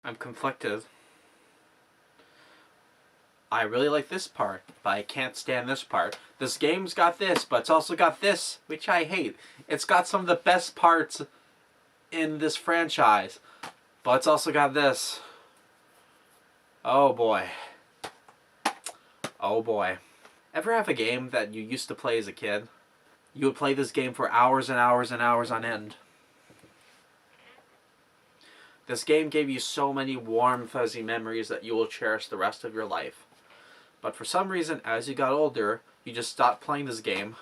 I'm conflicted. I really like this part, but I can't stand this part. This game's got this, but it's also got this, which I hate. It's got some of the best parts in this franchise, but it's also got this. Oh boy. Oh boy. Ever have a game that you used to play as a kid? You would play this game for hours and hours and hours on end. This game gave you so many warm, fuzzy memories that you will cherish the rest of your life. But for some reason, as you got older, you just stopped playing this game.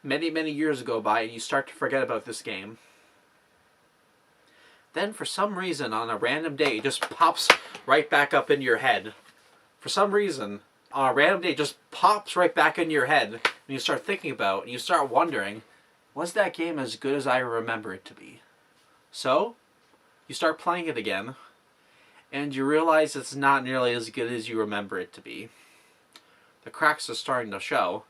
Many, many years go by and you start to forget about this game. Then for some reason, on a random day, it just pops right back up in your head. For some reason, on a random day, it just pops right back in your head. And you start thinking about it, and you start wondering, was that game as good as I remember it to be? So, you start playing it again, and you realize it's not nearly as good as you remember it to be. The cracks are starting to show,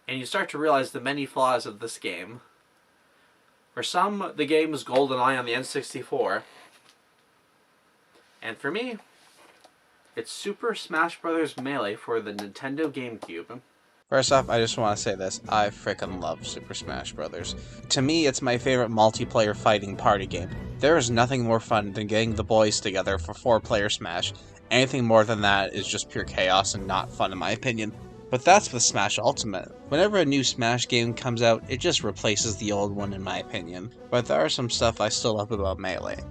and you start to realize the many flaws of this game. For some, the game is GoldenEye on the N64, and for me, it's Super Smash Bros. Melee for the Nintendo Gamecube. First off, I just want to say this. I frickin' love Super Smash Bros. To me, it's my favorite multiplayer fighting party game. There is nothing more fun than getting the boys together for 4-player Smash. Anything more than that is just pure chaos and not fun in my opinion. But that's with Smash Ultimate. Whenever a new Smash game comes out, it just replaces the old one in my opinion. But there are some stuff I still love about Melee.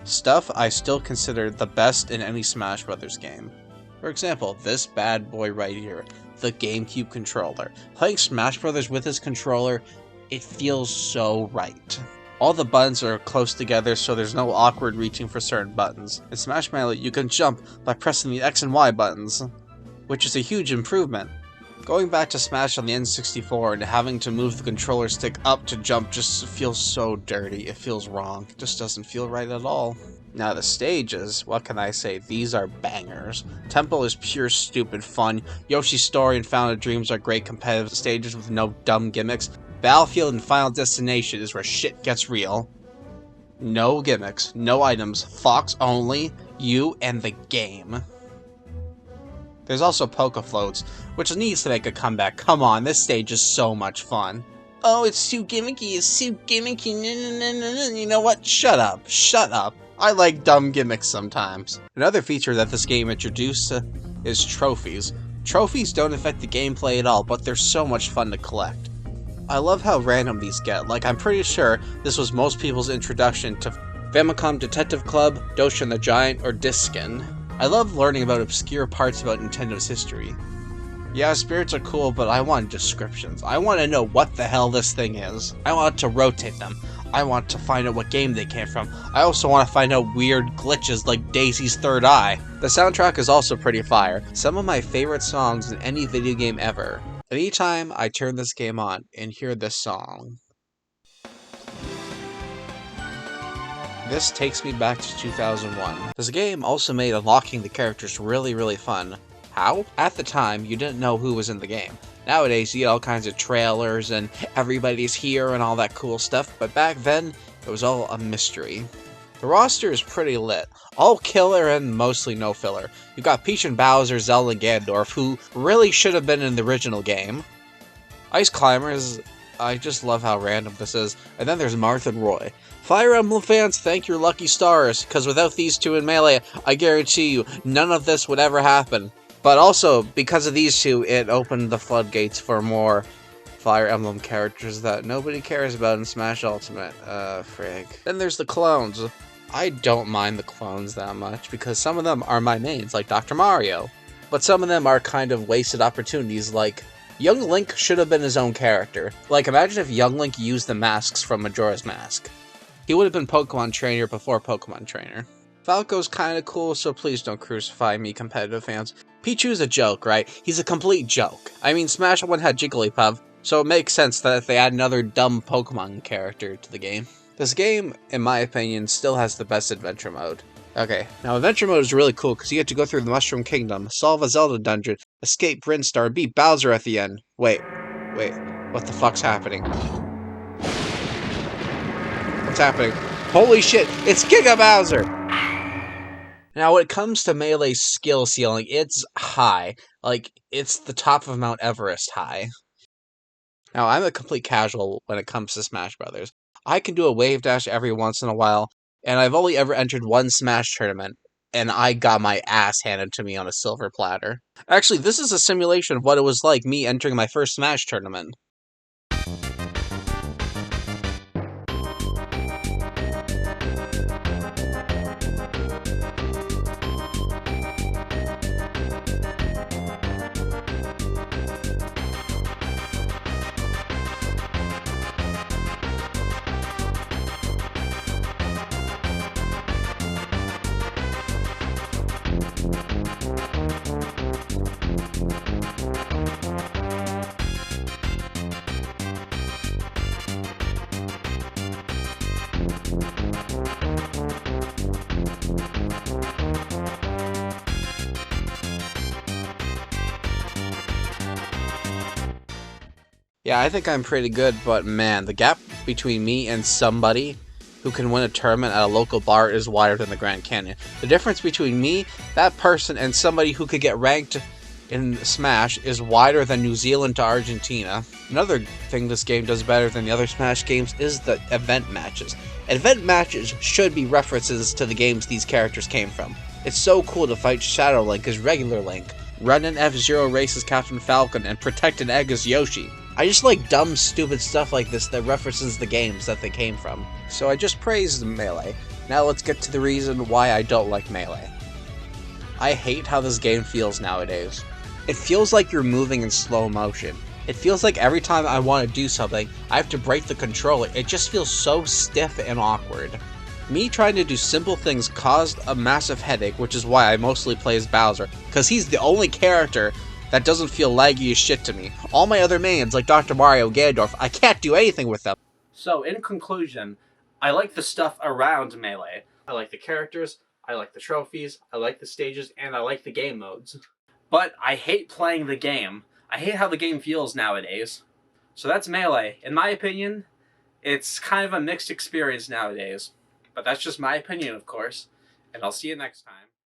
Stuff I still consider the best in any Smash Bros. Game. For example, this bad boy right here, the GameCube controller. Playing Smash Bros. With this controller, it feels so right. All the buttons are close together so there's no awkward reaching for certain buttons. In Smash Melee, you can jump by pressing the X and Y buttons, which is a huge improvement. Going back to Smash on the N64 and having to move the controller stick up to jump just feels so dirty. It feels wrong. It just doesn't feel right at all. Now the stages, what can I say? These are bangers. Temple is pure stupid fun. Yoshi's Story and Fountain of Dreams are great competitive stages with no dumb gimmicks. Battlefield and Final Destination is where shit gets real. No gimmicks, no items, Fox only, you and the game. There's also Poké Floats, which needs to make a comeback. Come on, this stage is so much fun. Oh, it's too gimmicky, it's too gimmicky, you know what? Shut up, shut up. I like dumb gimmicks sometimes. Another feature that this game introduced is trophies. Trophies don't affect the gameplay at all, but they're so much fun to collect. I love how random these get. Like, I'm pretty sure this was most people's introduction to Famicom Detective Club, Doshin the Giant, or Discin. I love learning about obscure parts about Nintendo's history. Yeah, spirits are cool, but I want descriptions. I want to know what the hell this thing is. I want to rotate them. I want to find out what game they came from. I also want to find out weird glitches like Daisy's Third Eye. The soundtrack is also pretty fire. Some of my favorite songs in any video game ever. Anytime I turn this game on and hear this song, this takes me back to 2001. This game also made unlocking the characters really fun. How? At the time, you didn't know who was in the game. Nowadays, you get all kinds of trailers and everybody's here and all that cool stuff, but back then, it was all a mystery. The roster is pretty lit. All killer and mostly no filler. You've got Peach and Bowser, Zelda, and Ganondorf, who really should have been in the original game. Ice Climbers, I just love how random this is. And then there's Marth and Roy. Fire Emblem fans, thank your lucky stars, because without these two in Melee, I guarantee you, none of this would ever happen. But also, because of these two, it opened the floodgates for more Fire Emblem characters that nobody cares about in Smash Ultimate. Frig. Then there's the clones. I don't mind the clones that much, because some of them are my mains, like Dr. Mario. But some of them are kind of wasted opportunities, like Young Link should have been his own character. Like, imagine if Young Link used the masks from Majora's Mask. He would have been Pokemon Trainer before Pokemon Trainer. Falco's kinda cool, so please don't crucify me, competitive fans. Pichu's a joke, right? He's a complete joke. I mean, Smash 1 had Jigglypuff, so it makes sense that they add another dumb Pokemon character to the game. This game, in my opinion, still has the best adventure mode. Okay, now adventure mode is really cool because you get to go through the Mushroom Kingdom, solve a Zelda dungeon, escape Brinstar, and beat Bowser at the end. Wait, what the fuck's happening? What's happening? Holy shit, it's Giga Bowser! Now, when it comes to Melee's skill ceiling, it's high. Like, it's the top of Mount Everest high. Now, I'm a complete casual when it comes to Smash Brothers. I can do a wave dash every once in a while, and I've only ever entered one Smash tournament, and I got my ass handed to me on a silver platter. Actually, this is a simulation of what it was like me entering my first Smash tournament. Yeah, I think I'm pretty good, but man, the gap between me and somebody who can win a tournament at a local bar is wider than the Grand Canyon. The difference between me, that person, and somebody who could get ranked in Smash is wider than New Zealand to Argentina. Another thing this game does better than the other Smash games is the event matches. Event matches should be references to the games these characters came from. It's so cool to fight Shadow Link as regular Link, run an F-Zero race as Captain Falcon, and protect an egg as Yoshi. I just like dumb, stupid stuff like this that references the games that they came from. So I just praised Melee. Now let's get to the reason why I don't like Melee. I hate how this game feels nowadays. It feels like you're moving in slow motion. It feels like every time I want to do something, I have to break the controller. It just feels so stiff and awkward. Me trying to do simple things caused a massive headache, which is why I mostly play as Bowser, because he's the only character that doesn't feel laggy as shit to me. All my other mains, like Dr. Mario, Ganondorf, I can't do anything with them. So, in conclusion, I like the stuff around Melee. I like the characters, I like the trophies, I like the stages, and I like the game modes. But I hate playing the game. I hate how the game feels nowadays. So that's Melee. In my opinion, it's kind of a mixed experience nowadays. But that's just my opinion, of course. And I'll see you next time.